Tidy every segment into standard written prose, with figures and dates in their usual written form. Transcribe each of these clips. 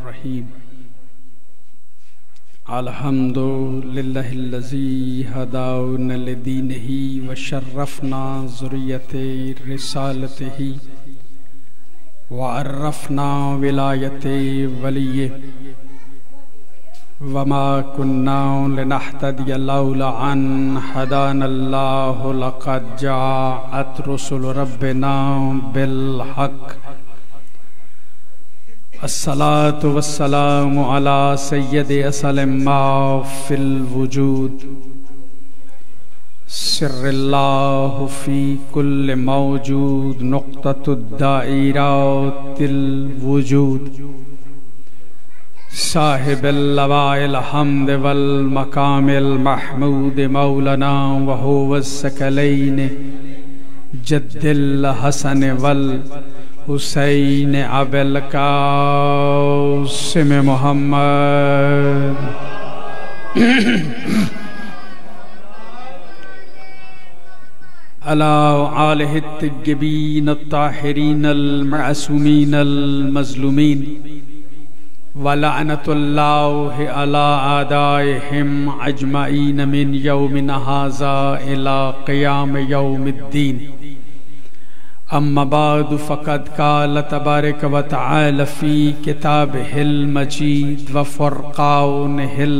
रहीम। अल्हम्दुलिल्लाहिल्लज़ी हदाना लिदीनिही व शर्रफना ज़ुर्रियते रिसालतिही व अर्रफना विलायते वलिये वमा कुन्ना लिनहतदिया लौला अन हदानल्लाहु लक़द जाअत रुसुल रब्बिना बिल हक़। अस्सलातु वस्सलामु अला सय्यदि असलम्मा फिल वजूद सिर्रिल्लाहु फी कुल्लि मौजूद नुक़्ततुद्दाइरातिल वजूद साहिबिल लवाइल हम्द वल मकामिल महमूद मौलाना व हुवस सकलैन जद्दिल हसन वल हुसैन अबुल कासिम मोहम्मद अला आलिहि त्तय्यबीन अत्ताहिरीन अल-मअसूमीन अल-मज़लूमीन व लअनतुल्लाहि अला आदाइहिम अजमईन मिन यौमिन हाज़ा इला क़ियाम यौमिद्दीन। अम्मा बाद फ़क़द क़ाल तबारक व तआला फ़ी किताबिहिल मजीद व फ़ुरक़ानिहिल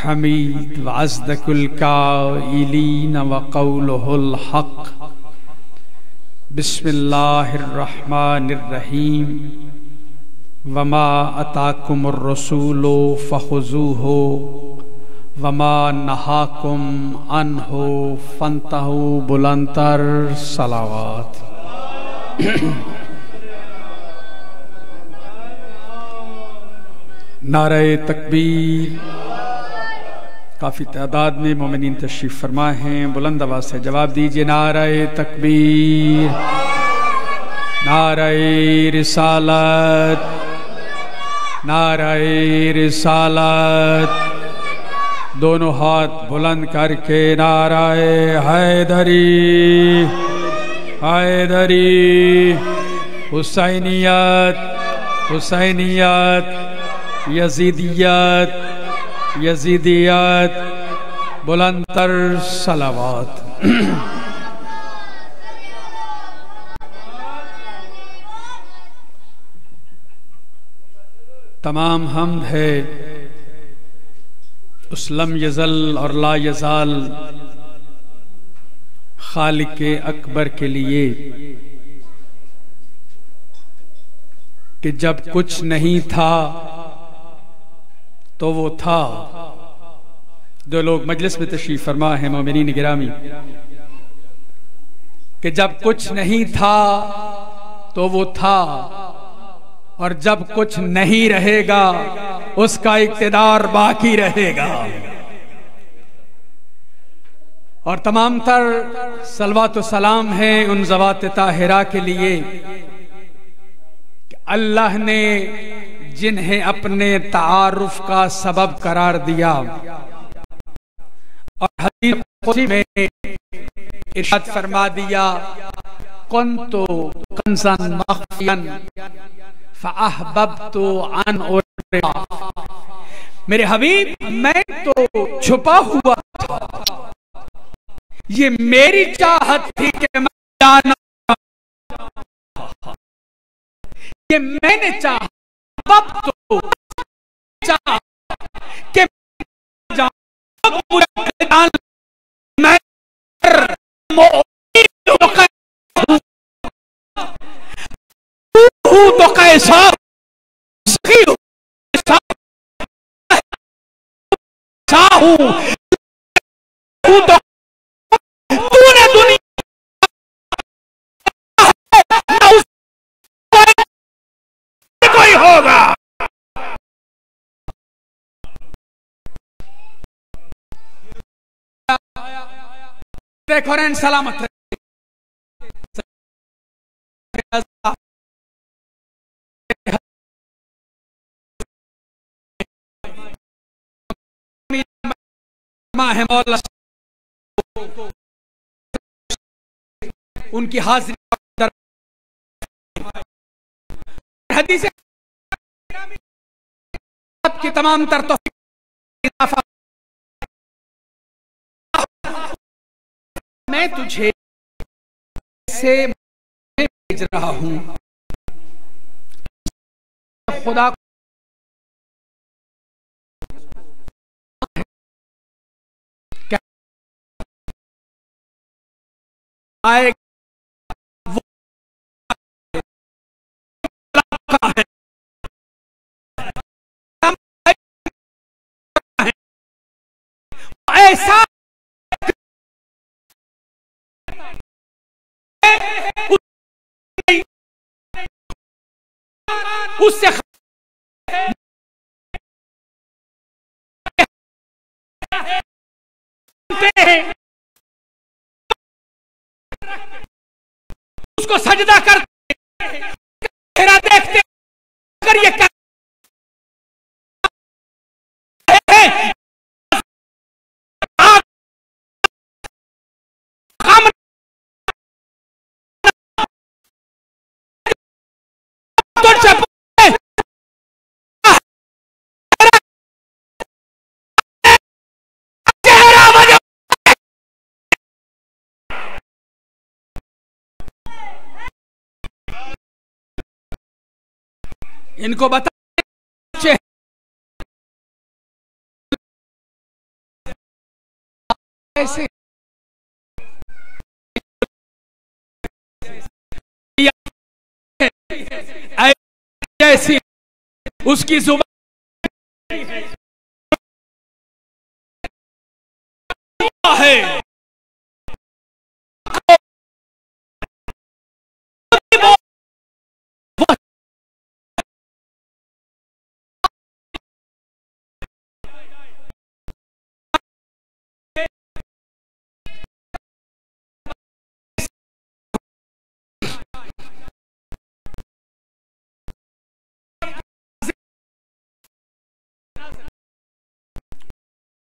हमीद व अस्दक़ुल क़ाइलीन व क़ौलुहुल हक़। बिस्मिल्लाहिर रहमानिर रहीम। वमा अताकुमुर रसूलु फ़ख़ुज़ूहु वमा नहाकुम अन्हु फंतहु। बुलंदतर सलावत। नारे तकबीर। काफी तादाद में मोमिनीन तशरीफ फरमा हैं, बुलंद आवाज से जवाब दीजिए नारे तकबीर, नारे रिसालत, नारे रिसालत। दोनों हाथ बुलंद करके नाराए हैदरी, हैदरी, हुसैनियत, हुसैनियत, यजीदियत, यजीदियत। बुलंदतर सलावत। तमाम हम्द है उस लम यज़ल और ला यज़ाल खालिक अकबर के लिए कि जब कुछ नहीं था तो वो था। जो लोग मजलिस में तशरीफ फरमा है मोमिनीन गिरामी, कि जब कुछ नहीं था तो वो था, और जब कुछ नहीं रहेगा उसका इक़्तिदार बाकी रहेगा। और तमाम तर सलवात सलाम है उन ज़वात ताहिरा के लिए कि अल्लाह ने जिन्हें अपने तारुफ का सबब करार दिया। और हदीस कुदसी में इरशाद फरमा दिया, कुन्तु कंज़न मख़फ़ियन फ़अहबब्तु अन उरिया। मेरे हबीब, मैं तो छुपा हुआ था, ये मेरी चाहत थी कि मैं जाना, ये मैंने चाहा, तो चाहा कि मैं तो कैसा हूं तो तूने दुनिया कोई होगा। कुरान सलामत है मौला उनकी हाजिरी हदीस की तमाम तर तो मैं तुझे से भेज रहा हूं, खुदा क्या आए वो है, ऐसा उससे उसको सजदा करते चेहरा देखते अगर ये इनको बता ऐसे ऐसी उसकी जुबान है,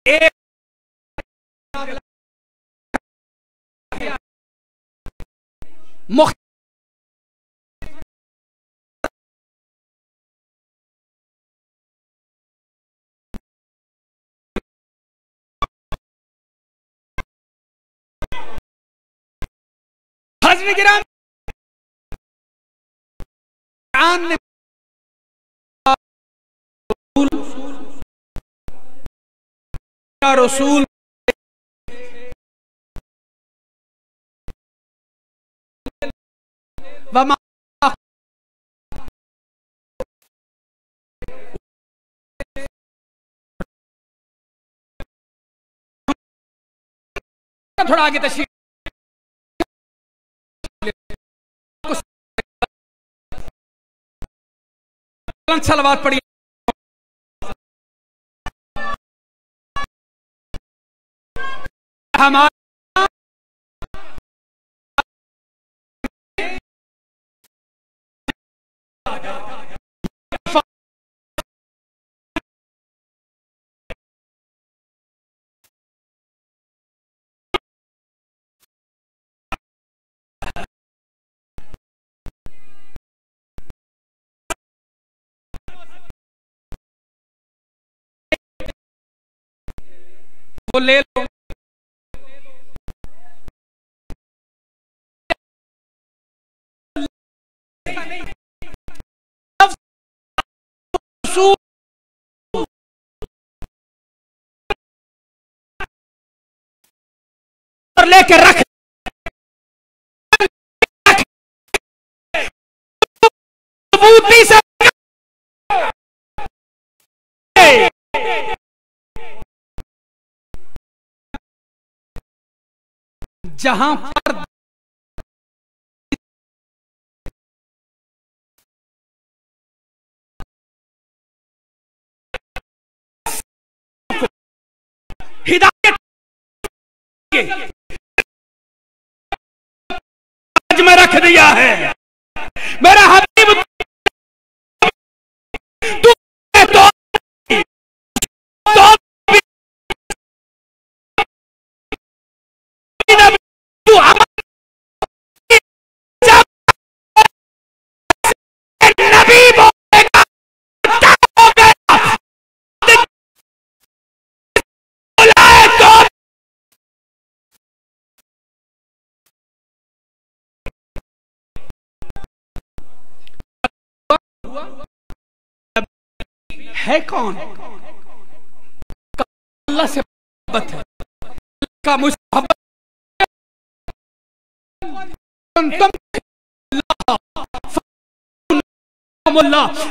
एक मुख्त हज़रत गिराम ने रसूल वमा थोड़ा आगे तशरीफ सलवात पढ़िए। हमारे वो ले लो, और लेके रख से जहां पर हिदायत में रख दिया है मेरा हबीब, तू तो है कौन? अल्लाह से मोहब्बत है, का मुझसे मोहब्बत।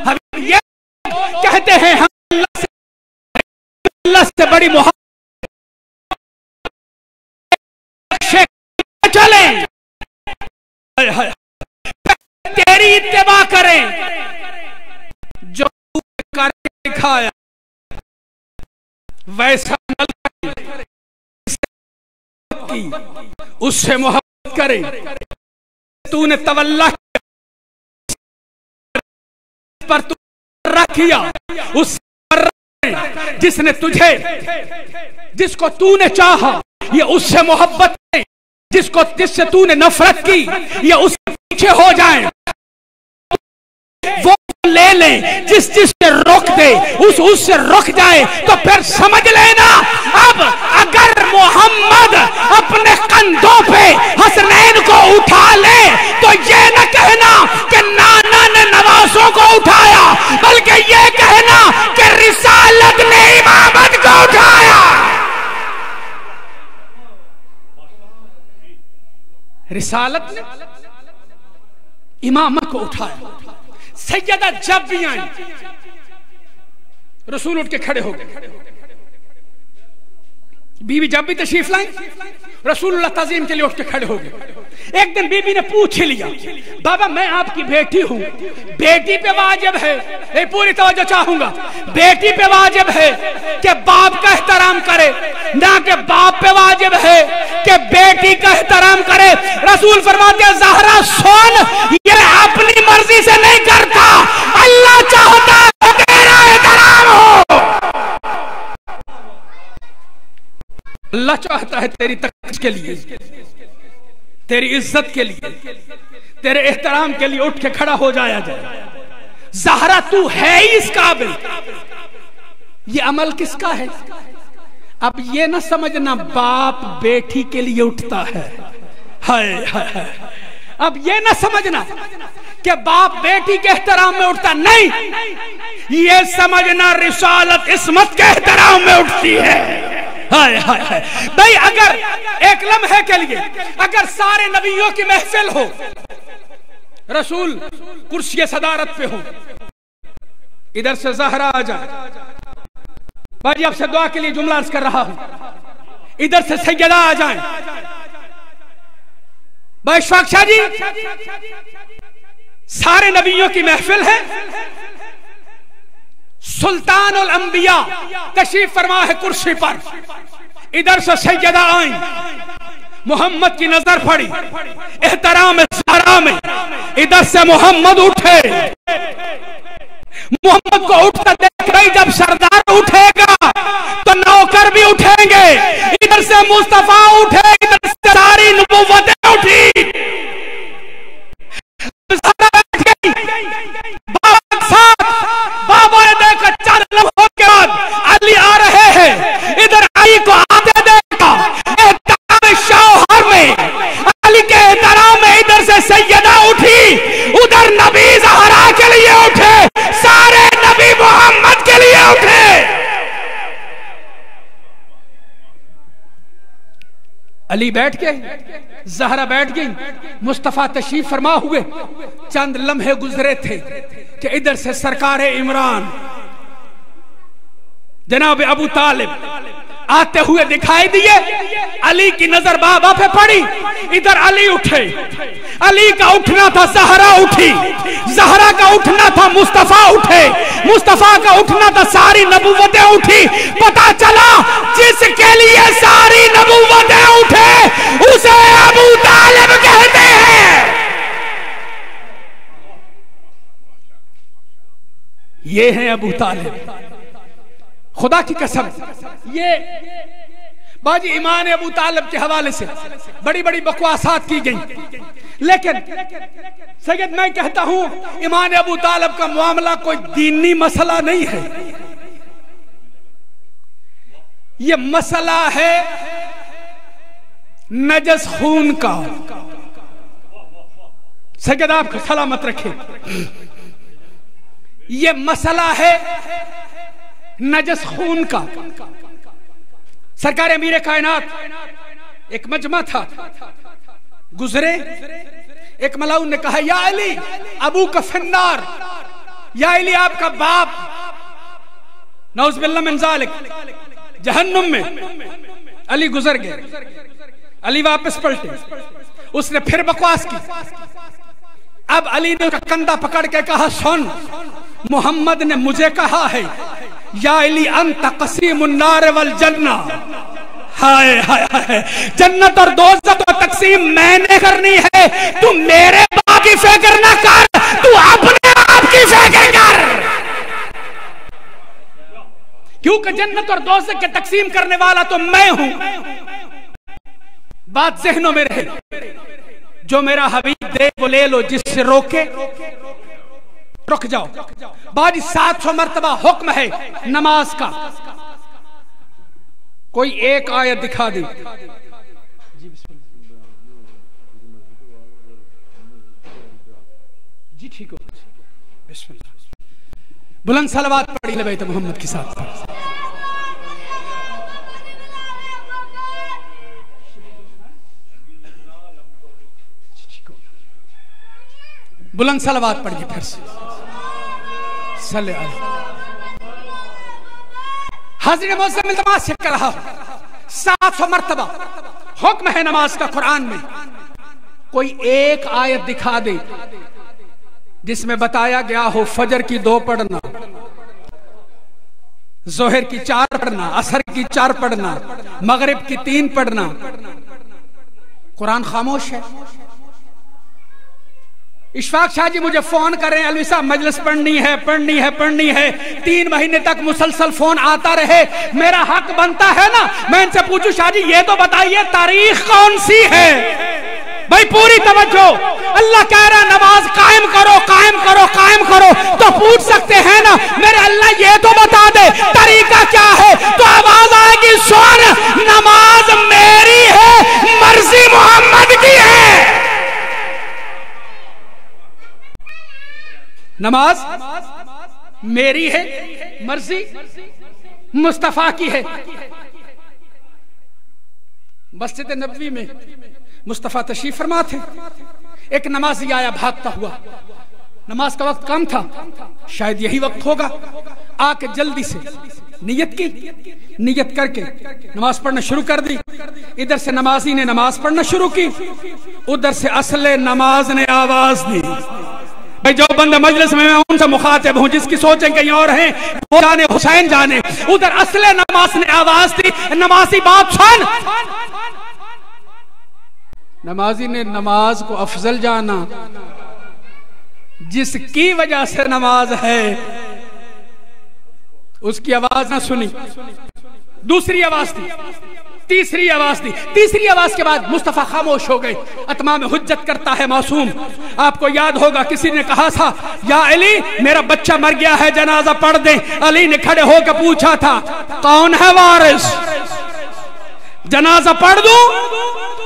हम ये कहते हैं हम अल्लाह से बड़ी मोहब्बत चले, तेरी इत्तेबा करें, जो करके दिखाया वैसा की, उससे मोहब्बत करें। तूने तवल्ला पर तू किया, उस जिसने तुझे, जिसको तूने चाहा ये उससे मोहब्बत है, जिससे तूने नफरत की ये उससे पीछे हो जाए, वो ले ले, जिससे रोक दे उससे रुक जाए। तो फिर समझ लेना, अब अगर मोहम्मद अपने कंधों पे हसनैन को उठा ले तो ये न कहना कि नाना ने नवासों को उठाया, बल्कि ये कहना कि रिसालत ने इमामत को उठाया। रिसालत ने इमामत को उठाया। सैयदा जब भी आई, रसूल उठ के खड़े हो गए। बीवी जब भी तशरीफ लाई, रसूलुल्लाह ताज़ीम के लिए उठ के खड़े हो गए। एक दिन बीबी ने पूछ लिया, बाबा मैं आपकी बेटी हूं, बेटी पे वाजिब है, ये पूरी तवज्जो चाहूंगा, बेटी पे वाजिब है कि बाप का एहतराम करे, ना कि बाप पे वाजिब है कि बेटी का एहतराम करे। रसूल फरमाते हैं ज़हरा सुन, ये अपनी मर्जी से नहीं करता, अल्लाह चाहता है तेरा एहतराम हो, अल्लाह चाहता है तेरी तकरीर के लिए, तेरी इज्जत के लिए, तेरे एहतराम के लिए उठ के खड़ा हो जाया जाए। ज़हरा तू है ही इस काबिल। ये अमल किसका है? अब ये ना समझना बाप बेटी के लिए उठता है, हाय हाय। अब ये ना समझना कि बाप बेटी के एहतराम में उठता, नहीं, ये समझना रिसालत इस्मत के एहतराम में उठती है। हाय हाय हाय। भाई अगर एक लम्हे के लिए अगर सारे नबियों की महफिल हो, रसूल कुर्सी सदारत पे हो, इधर से ज़हरा आ जाए, भाई आपसे दुआ के लिए जुमला अर्ज कर रहा हूं, इधर से सैयदा आ जाए, भाई शाह जी सारे नबियों की महफिल है, सुल्तानुल अंबिया तशरीफ फरमा है कुर्सी पर, इधर से सैयदा आई, मोहम्मद की नजर पड़ी एहतराम ज़हरा में, इधर से मोहम्मद उठे, मोहम्मद को उठता देख रही, जब सरदार उठेगा तो नौकर भी उठेंगे, इधर से मुस्तफा उठे, इधर से सारी नबूवतें उठी, बाबा ने देखा 4 लम्हों के बाद अली आ रहे हैं, इधर अली को आते देखा, एहतराम शौहर में, अली के एहतराम में इधर से सैयदा उठी, उधर नबी ज़हरा के लिए उठे, सारे नबी मोहम्मद के लिए उठे। अली बैठ गए, ज़हरा बैठ गई, मुस्तफा तशरीफ फरमा हुए। चंद लम्हे गुजरे थे कि इधर से सरकार इमरान जनाब अबू तालिब आते हुए दिखाई दिए, अली की नजर बाबा पे पड़ी, इधर अली उठे, अली का उठना था ज़हरा उठी, ज़हरा का उठना था मुस्तफा उठे, मुस्तफा का उठना था सारी नबूवतें उठी। पता चला जिसके लिए सारी नबूवतें उठे उसे अबू तालिब कहते हैं। ये है अबू तालिब, खुदा की कसम। ये बाजी ईमान अबू तालिब के हवाले से बड़ी बड़ी बकवासात की गई, लेकिन सैयद मैं कहता हूं ईमान अबू तालिब का मामला कोई दीनी मसला नहीं है, ये मसला है नजस खून का। सैयद आपको सलामत रखे। ये मसला है नजस खून का। सरकार अमीर कायनात एक मजमा था, गुजरे, एक मलाउन ने कहा या अली अबू का फिन्नार, या अली आपका बाप नौज़ुबिल्लाह मिन ज़ालिक जहन्नुम में। अली गुजर गए, अली वापस पलटे, उसने फिर बकवास की। अब अली ने उसका कंधा पकड़ के कहा सुन, मोहम्मद ने मुझे कहा है या अली अंत क़सीमुन नार वल जन्ना। हाय हाय हाय, जन्नत और दोज़ख को तकसीम मैंने करनी है, तू मेरे बाप की फिक्र ना कर, तू अपने आप की फिक्र कर। क्योंकि जन्नत और दोज़ख के तकसीम करने वाला तो मैं हूं। बात ज़हनों में रहे, जो मेरा हबीब दे वो ले लो, जिससे रोके रुक जाओ। बाजी 700 मर्तबा हुक्म है नमाज का। कोई एक आयत दिखा दी। जी ठीक हो, बिस्मिल्लाह। बुलंद सलवात पढ़ी ले बैत मोहम्मद के साथ। बुलंद सलवात पढ़िए फिर से। सल्ले अलैहि। हाज़िर मौज़ूद में नमाज से कर रहा हूं 700 मर्तबा हुक्म है नमाज का कुरान में। कोई एक आयत दिखा दे जिसमें बताया गया हो फजर की 2 पढ़ना, जोहर की 4 पढ़ना, असर की 4 पढ़ना, मगरिब की 3 पढ़ना। कुरान खामोश है। इशफाक शाह जी मुझे फोन कर रहे हैं, अलवी साहब मजलिस पढ़नी है, पढ़नी है, पढ़नी है। 3 महीने तक मुसलसल फोन आता रहे, मेरा हक बनता है ना मैं इनसे पूछूं, शाह जी ये तो बताइए तारीख कौन सी है? भाई पूरी तवज्जो, अल्लाह कह रहा नमाज कायम करो, कायम करो, कायम करो, तो पूछ सकते हैं ना मेरे अल्लाह ये तो बता दे तरीका क्या है? तो आवाज आएगी सुन, नमाज मेरी है, मर्जी मोहम्मद की है। नमाज मेरी है, मर्जी मुस्तफा की है। मस्जिद नबवी में मुस्तफा तशरीफ फरमा थे, एक नमाजी आया भागता हुआ। नमाज का वक्त कम था, शायद यही वक्त होगा। आके जल्दी से नियत की, नियत करके नमाज पढ़ना शुरू कर दी। इधर से नमाजी ने नमाज पढ़ना शुरू की, उधर से असले नमाज ने आवाज दी। भाई जो बंदे मजलिस में मैं उनसे मुखातिब हूं, जिसकी सोचें कहीं और हैं, वो जाने हुसैन जाने। उधर असले नमाज ने आवाज दी, नमाजी बात सुन। नमाजी ने नमाज को अफजल जाना, जिसकी वजह से नमाज है उसकी आवाज ना सुनी। दूसरी आवाज थी, तीसरी आवाज थी। तीसरी आवाज के बाद मुस्तफा खामोश हो गए। अतमा में हुज्जत करता है मासूम। आपको याद होगा किसी ने कहा था या अली मेरा बच्चा मर गया है, जनाजा पढ़ दे। अली ने खड़े होकर पूछा था कौन है वारिस, जनाजा पढ़ दूं?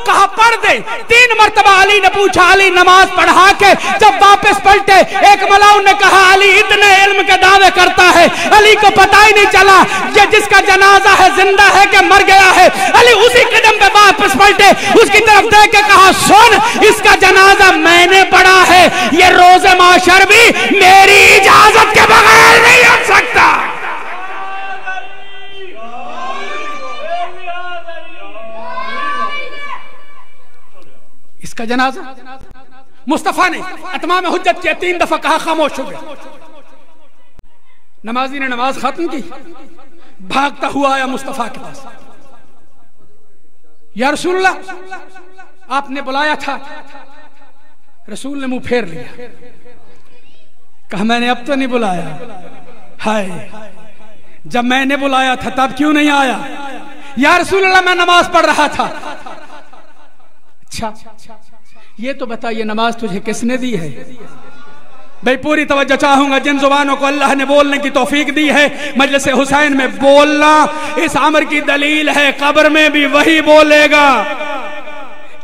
कहा पढ़ दे। 3 मर्तबा अली ने पूछा। अली नमाज पढ़ा के जब वापस पलटे, एक मलाउन ने कहा अली इतने इल्म के दावे करता है, अली को पता ही नहीं चला ये जिसका जनाजा है जिंदा है कि मर गया है। अली उसी कदम पे वापस पलटे, उसकी तरफ देख के कहा सुन, इसका जनाजा मैंने पढ़ा है, ये रोज़े माशर भी मेरी इजाजत के बगैर नहीं हो सकता। इसका जनाजा मुस्तफा ने अतमा में हुज्जत किया, 3 दफा कहा, खामोश हो गया। नमाजी ने नमाज खत्म की, भागता हुआ आया मुस्तफा के पास। या रसूलल्लाह आपने बुलाया था। रसूल ने मुंह फेर लिया, कहा मैंने अब तो नहीं बुलाया। हाय, जब मैंने बुलाया था तब क्यों नहीं आया? या रसूलल्लाह मैं नमाज पढ़ रहा था। अच्छा ये तो बताइए नमाज तुझे किसने दी है? भाई पूरी तवज्जो चाहूंगा। जिन जुबानों को अल्लाह ने बोलने की तौफीक दी है, मजलिस हुसैन में बोलना इस अमर की दलील है, कब्र में भी वही बोलेगा।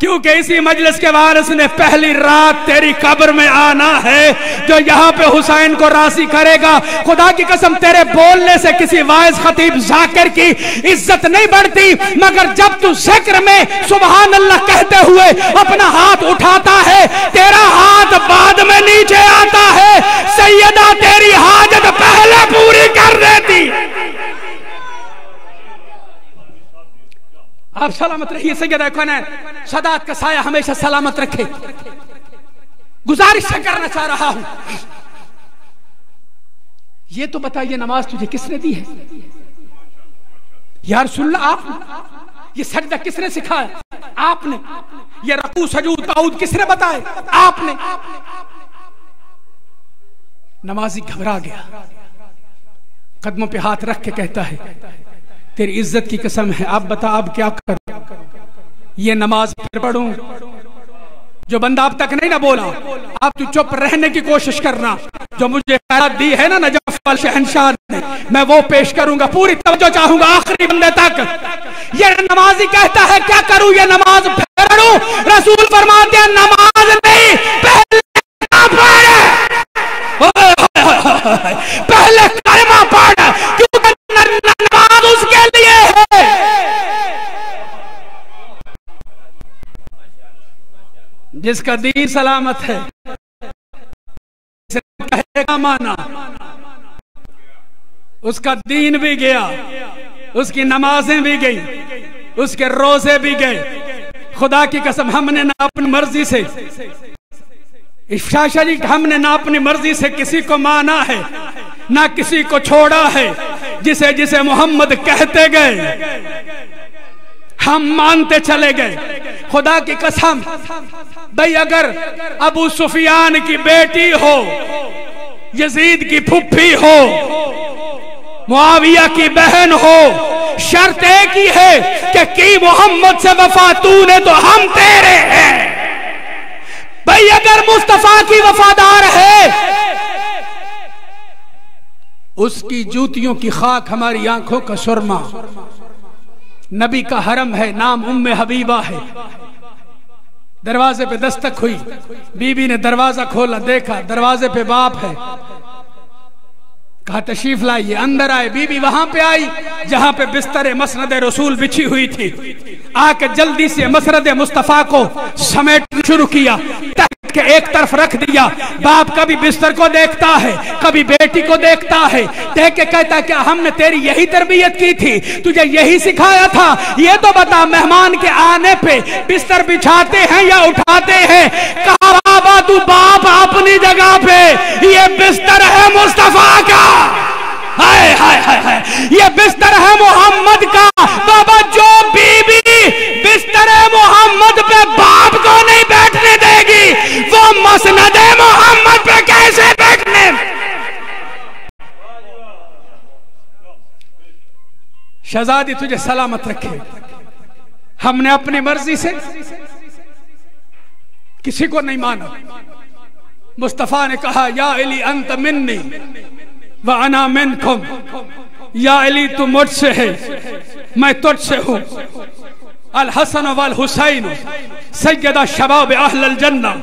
क्योंकि इसी मजलिस के वारिस ने पहली रात तेरी कब्र में आना है। जो यहाँ पे हुसैन को राजी करेगा, खुदा की कसम तेरे बोलने से किसी वाइज खतीब जाकिर की इज्जत नहीं बढ़ती, मगर जब तू जिक्र में सुभान अल्लाह कहते हुए अपना हाथ उठाता है, तेरा हाथ बाद में नीचे आता है। सैयदा तेरी हाजत पहले पूरी कर देती। आप सलामत रहिए। सैयदा कौनैन सदात का साया हमेशा सलामत रखे। गुजारिश करना चाह रहा हूं, ये तो बताइए नमाज तुझे किसने दी है या रसूलुल्लाह? आप ये सजदा किसने सिखाया? आपने। ये रकू सजूद ताऊद किसने बताए? आपने। नमाजी घबरा गया, कदमों पे हाथ रख के कहता है, तेरी इज्जत की कसम है, आप बता अब क्या कर? ये नमाज फिर पढ़ूं? जो बंदा अब तक नहीं ना बोला, आप तू चुप रहने की कोशिश करना। जो मुझे खैरात दी है ना नजफ वाल शहंशाह ने, मैं वो पेश करूंगा। पूरी तवज्जो चाहूंगा आखिरी बंदे तक। ये नमाजी कहता है क्या करूं? ये नमाज पढ़ूं? रसूल फरमाते हैं नमाज नहीं, पहले कलमा पढ़, क्योंकि नमाज उसके लिए है। जिसका दीन सलामत है, कहेगा माना, उसका दीन भी गया, उसकी नमाजें भी गई, उसके रोजे भी गए। खुदा की कसम हमने ना अपनी मर्जी से हमने ना अपनी मर्जी से किसी को माना है, ना किसी को छोड़ा है। जिसे जिसे मोहम्मद कहते गए हम मानते चले गए। खुदा की कसम भाई, अगर अबू सुफियान की बेटी हो, यजीद की फुफ्फी हो, मुआविया की बहन हो, शर्त एक ही है कि की मोहम्मद से वफा तूने तो हम तेरे हैं। भाई अगर मुस्तफा की वफादार है, उसकी जूतियों की खाक हमारी आंखों का सुरमा। नबी का हरम है, नाम उम्मे हबीबा है। दरवाजे पे दस्तक हुई, बीबी ने दरवाजा खोला, देखा दरवाजे पे बाप है। कहा तशरीफ लाइए। अंदर आए, बीबी वहां पे आई जहां पे बिस्तर मसनद रसूल बिछी हुई थी। आके जल्दी से मसनद मुस्तफा को समेटना शुरू किया, के एक तरफ रख दिया। बाप कभी बिस्तर को देखता है, कभी बेटी को देखता है, देख के कहता क्या हमने तेरी यही तरबियत की थी, तुझे यही सिखाया था? ये तो बता, मेहमान के आने पे बिस्तर बिछाते हैं या उठाते हैं? कहा बाबा तू बाप अपनी जगह पे, ये बिस्तर है मुस्तफा का। हाय हाय हाय हाय, ये बिस्तर है मोहम्मद का। बाबा जो बीबी बिस्तर मोहम्मद पे बाप को नहीं बैठने देगी, वो मसनद मोहम्मद पे कैसे बैठने? शहजादी तुझे सलामत रखे। हमने अपनी मर्जी से किसी को नहीं माना। मुस्तफा ने कहा या अली अंत मिन्नी व अना मिनकुम, या अली तू मुझसे है, मैं तुझसे हूं। अल हसन वल हुसैन सैयदा शबाब अहलल जन्ना,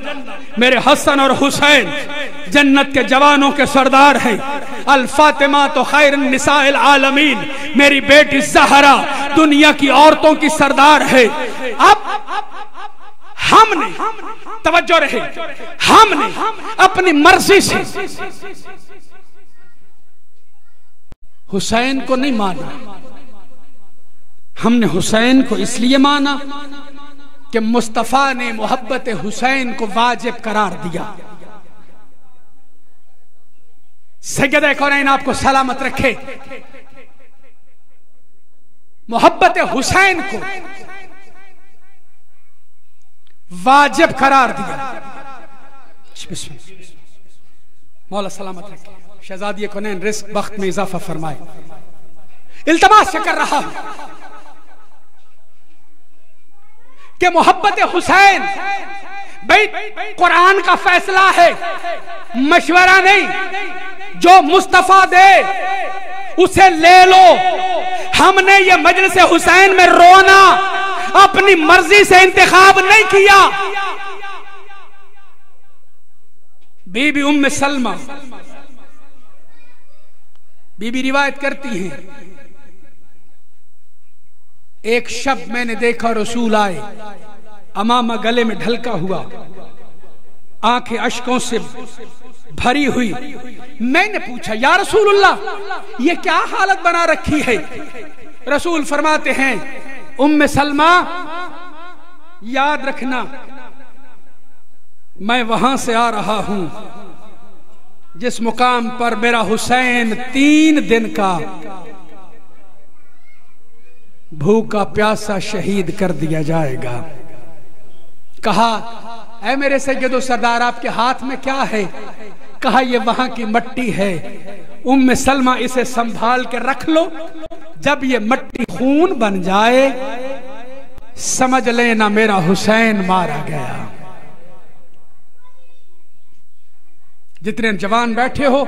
मेरे हसन और हुसैन जन्नत के जवानों के सरदार हैं। अल फातिमा तो खैर निसाइल आलमीन, मेरी बेटी ज़हरा दुनिया की औरतों की सरदार है। अब हमने, तवज्जो रहे, हमने अपनी मर्जी से हुसैन को नहीं माना। हमने हुसैन को इसलिए माना कि मुस्तफा ने मोहब्बत हुसैन को वाजिब करार दिया। सैयदा कौनैन आपको सलामत रखे। मोहब्बत हुसैन को वाजिब करार दिया। मौला सलामत रखे। शहजादी कौनैन रिस्क वक्त में इजाफा फरमाए। इल्तमास कर रहा हूं कि मोहब्बत हुसैन, भाई कुरान का फैसला है, मशवरा नहीं। जो मुस्तफा दे उसे ले लो। हमने ये मजलिस हुसैन में रोना अपनी मर्जी से इंतखाब नहीं किया। बीबी उम्मे सलमा बीबी रिवायत करती हैं, एक शब मैंने देखा रसूल आए, अमामा गले में ढलका हुआ, आंखें अश्कों से भरी हुई। मैंने पूछा, या रसूलुल्लाह ये क्या हालत बना रखी है? रसूल फरमाते हैं, उम्मे सलमा याद रखना मैं वहां से आ रहा हूं जिस मुकाम पर मेरा हुसैन 3 दिन का भूखा प्यासा शहीद कर दिया जाएगा। कहा, ऐ मेरे सैयदो सरदार आपके हाथ में क्या है? कहा, ये वहां की मट्टी है। उम्मे सलमा इसे संभाल के रख लो, जब ये मट्टी खून बन जाए समझ लेना मेरा हुसैन मारा गया। जितने जवान बैठे हो,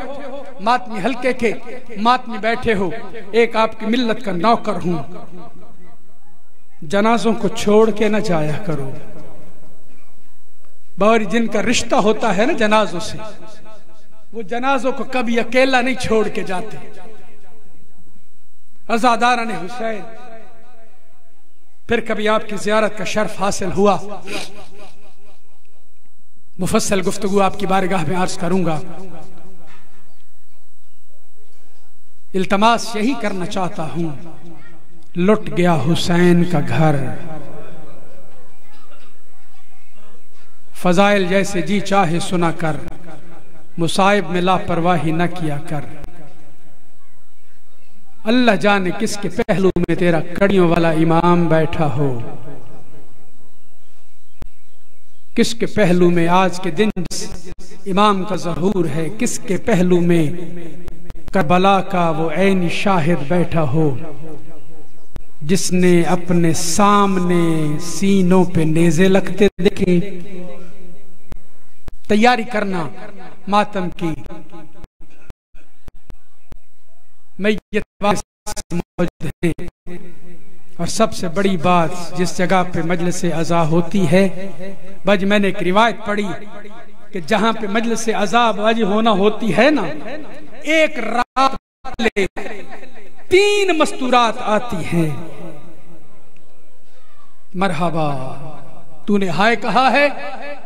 मातमी हल्के के मातमी बैठे हो, एक आपकी मिल्लत का नौकर हूं, जनाजों को छोड़ के न जाया करो। बारी जिनका रिश्ता होता है ना जनाजों से, वो जनाजों को कभी अकेला नहीं छोड़ के जाते। अज़ादारान हुसैन, फिर कभी आपकी ज़ियारत का शर्फ हासिल हुआ, मुफस्सल गुफ्तगू आपकी बारगाह में अर्ज करूंगा। इल्तमास यही करना चाहता हूं, लुट गया हुसैन का घर, फजाइल जैसे जी चाहे सुना कर, मुसाइब में लापरवाही न किया कर। अल्लाह जाने किसके पहलू में तेरा कड़ियों वाला इमाम बैठा हो, किसके पहलू में आज के दिन इमाम का ज़हूर है, किसके पहलू में करबला का वो ऐनी शाहिद बैठा हो, जिसने अपने सामने सीनों पे नेज़े लगते देखे। तैयारी करना मातम की, मैयत मौजूद है। और सबसे बड़ी बात, जिस जगह पे मजलिस अज़ा होती है, बज मैंने एक रिवायत पढ़ी कि जहां पे मजलिस अज़ा बाजी होना होती है ना, एक रात 3 मस्तूरात आती हैं। मरहबा, तूने हाय कहा है,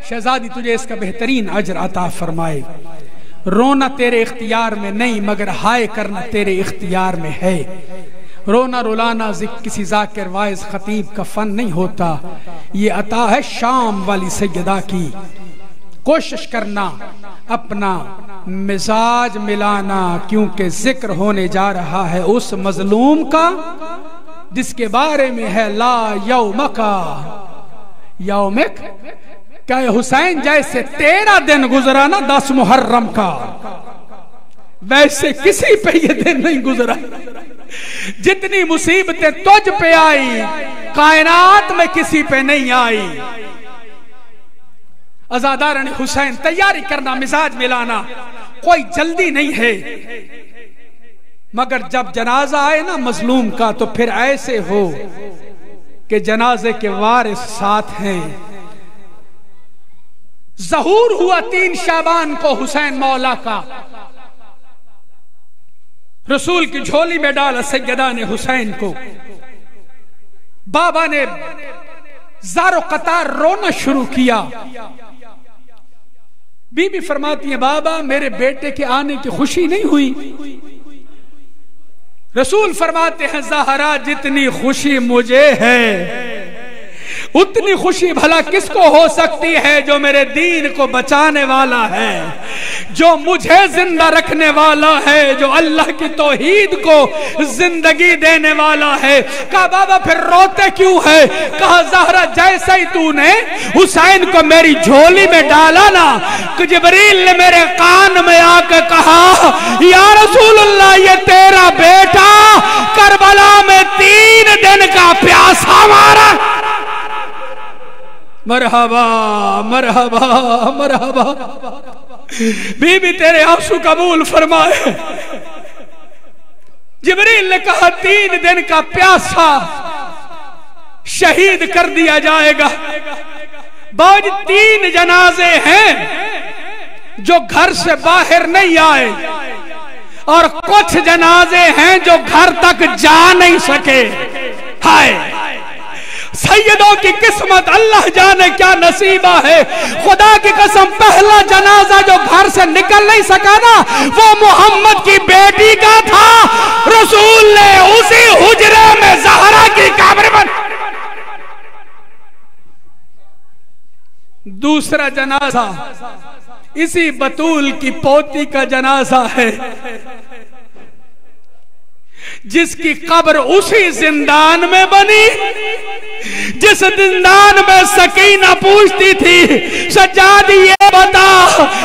शहजादी तुझे इसका बेहतरीन अजर अता फरमाए। रोना तेरे इख्तियार में नहीं, मगर हाय करना तेरे इख्तियार में है। रोना रुलाना किसी जाकिर वाइज खतीब का फन नहीं होता, ये अता है शाम वाली सैयदा की। कोशिश करना अपना मिजाज मिलाना, क्योंकि जिक्र होने जा रहा है उस मजलूम का जिसके बारे में है ला यौमका यौमिक। क्या हुसैन जैसे 13 दिन गुजरा ना 10 मुहर्रम का, वैसे किसी पे ये दिन नहीं गुजरा। जितनी मुसीबतें तुझ पे आई, कायनात में किसी पे नहीं आई। अज़ादारान हुसैन, तैयारी करना, मिजाज मिलाना, कोई जल्दी नहीं है, मगर जब जनाजा आए ना मजलूम का, तो फिर ऐसे हो कि जनाजे के वारिस साथ हैं। ज़हूर हुआ 3 शाबान को हुसैन मौला का, रसूल की झोली में डाला सैयदा ने हुसैन को। बाबा ने ज़ारो कतार रोना शुरू किया। बीबी फरमाती है, बाबा मेरे बेटे के आने की खुशी नहीं हुई। रसूल फरमाते हैं, ज़हरा जितनी खुशी मुझे है उतनी खुशी भला किसको हो सकती है जो मेरे दीन को बचाने वाला है, जो मुझे जिंदा रखने वाला है, जो अल्लाह की तौहीद को जिंदगी देने वाला है। कहा, बाबा फिर रोते क्यों है? कहा, ज़हरा जैसे ही तूने हुसैन को मेरी झोली में डाला ना, कि जिब्रील ने मेरे कान में आकर कहा, या रसूलुल्लाह ये तेरा बेटा करबला में 3 दिन का प्यासा मारा। मरहबा मरहबा मरहबा, बीबी तेरे आंसू कबूल फरमाए। जिब्रील ने कहा, 3 दिन का प्यासा शहीद कर दिया जाएगा। बाज 3 जनाजे हैं जो घर से बाहर नहीं आए और कुछ जनाजे हैं जो घर तक जा नहीं सके। हाय सैयदों की किस्मत अल्लाह जाने क्या नसीबा है। खुदा की कसम पहला जनाजा जो घर से निकल नहीं सका ना, वो मोहम्मद की बेटी का था। रसूल ने उसी हुजरे में ज़हरा की कब्र बन। दूसरा जनाजा इसी बतूल की पोती का जनाजा है, जिसकी कब्र उसी जिंदान में बनी जिस जिंदान में सकीना पूछती थी, सज्जाद ये बता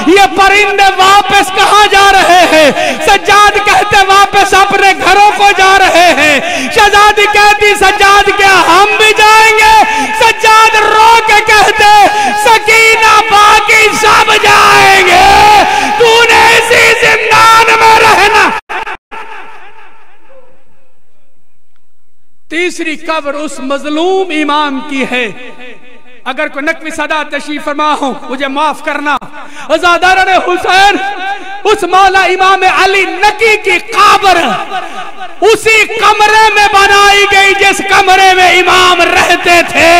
ये परिंदे वापस कहां जा रहे हैं। सज्जाद कहते वापस अपने घरों को जा रहे हैं। शहजादी कहती सज्जाद क्या हम भी जाएंगे। सज्जाद रो के कहते सकीना बाकी सब जाएंगे, तूने इसी जिंदान में रहना। तीसरी कब्र उस मजलूम इमाम की है। अगर कोई नकवी सदा तशरीफ फरमा हो मुझे माफ करना। अज़ादारान हुसैन उस मौला इमाम अली नकी की कब्र उसी कमरे में बनाई गई जिस कमरे में इमाम रहते थे।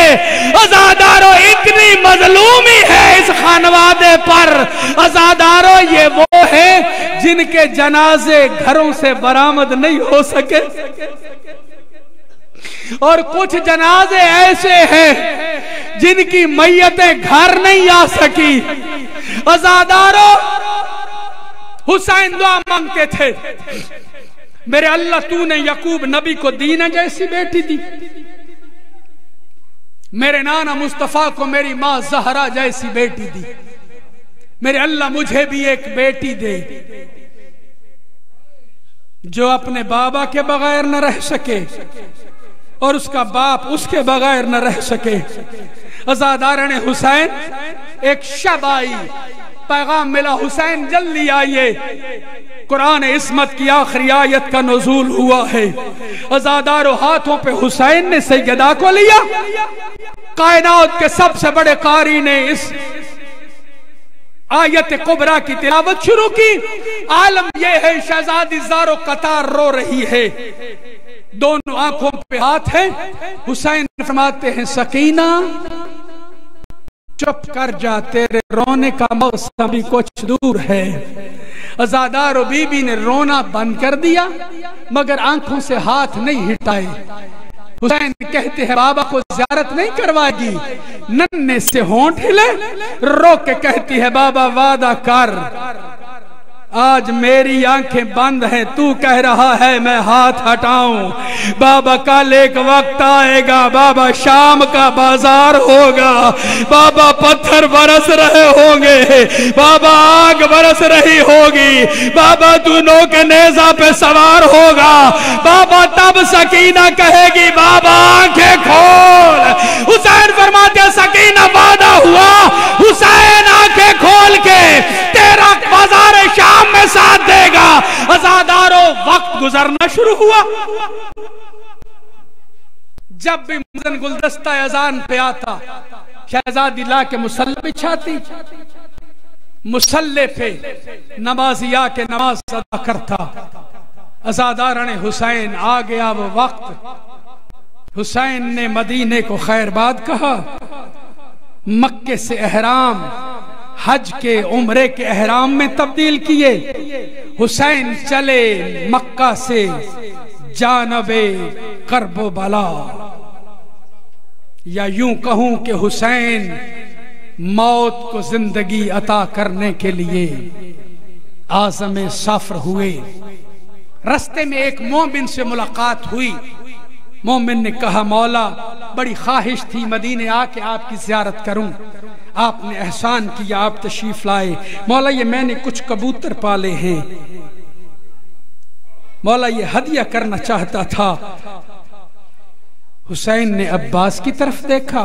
अज़ादारों इतनी मजलूमी है इस खानवादे पर। अज़ादारों ये वो है जिनके जनाजे घरों से बरामद नहीं हो सके और कुछ जनाजे ऐसे हैं जिनकी मैयतें घर नहीं आ सकी। अज़ादारों हुसैन दुआ मांगते थे, मेरे अल्लाह तूने यकूब नबी को दीना जैसी बेटी दी, मेरे नाना मुस्तफा को मेरी मां ज़हरा जैसी बेटी दी, मेरे अल्लाह मुझे भी एक बेटी दे जो अपने बाबा के बगैर न रह सके और उसका बाप उसके बगैर न रह सके। अज़ादारान हुसैन एक शब आई, पैगाम मिला हुसैन जल्दी आइए, कुरान इस्मत की आखिरी आयत का नुज़ूल हुआ है। अज़ादारों हाथों पे हुसैन ने सैयदा को लिया। कायनात के सबसे बड़े कारी ने इस आयत कुबरा की तिलावत शुरू की। आलम यह है शहजादी ज़ारो कतार रो रही है, दोनों आंखों पे हाथ है। हुसैन फरमाते हैं सकीना चुप कर जा, तेरे रोने का मौसम भी कुछ दूर है। अज़ादारो बीबी ने रोना बंद कर दिया मगर आंखों से हाथ नहीं हटाए। हुसैन कहते हैं बाबा को ज़ियारत नहीं करवाएगी। नन्हे से होंठ हिले, रो के कहती है बाबा वादा कर, आज मेरी आंखें बंद हैं, तू कह रहा है मैं हाथ हटाऊं। बाबा कल एक वक्त आएगा, बाबा शाम का बाजार होगा, बाबा पत्थर बरस रहे होंगे, बाबा आग बरस रही होगी, बाबा दोनों के नेज़ा पे सवार होगा। बाबा तब सकीना कहेगी बाबा आंखें खोल। हुसैन फरमाते सकीना वादा हुआ, हुसैन आंखें खोल के तेरा बाजार शाम में साथ देगा। अज़ादारों वक्त गुजरना शुरू हुआ। जब भी मुअज्जिन गुलदस्ता अजान पे आता, शहजादी ला के मुसल्ले बिछाती, मुसल्ले पे नमाजी आके नमाज अदा करता। अज़ादारान हुसैन आ गया वो वक्त। हुसैन ने मदीने को खैरबाद कहा, मक्के से एहराम हज के उम्रे के एहराम में तब्दील किए। हुसैन चले मक्का से जानबे करबो बला, या यूं कहूं कि हुसैन मौत को जिंदगी अता करने के लिए आज़म सफर हुए। रास्ते में एक मोमिन से मुलाकात हुई। मोमिन ने कहा मौला बड़ी ख्वाहिश थी मदीने आके आपकी ज़ियारत करूं, आपने एहसान किया, आप तशरीफ लाए। मौला ये मैंने कुछ कबूतर पाले हैं, मौला ये हदिया करना चाहता था। हुसैन ने अब्बास की तरफ देखा,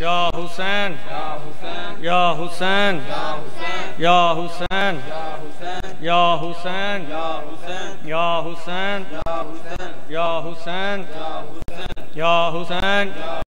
या हुसैन, या हुसैन, या हुसैन, या हुसैन, या हुसैन, या हुसैन, या हुसैन, या हुसैन।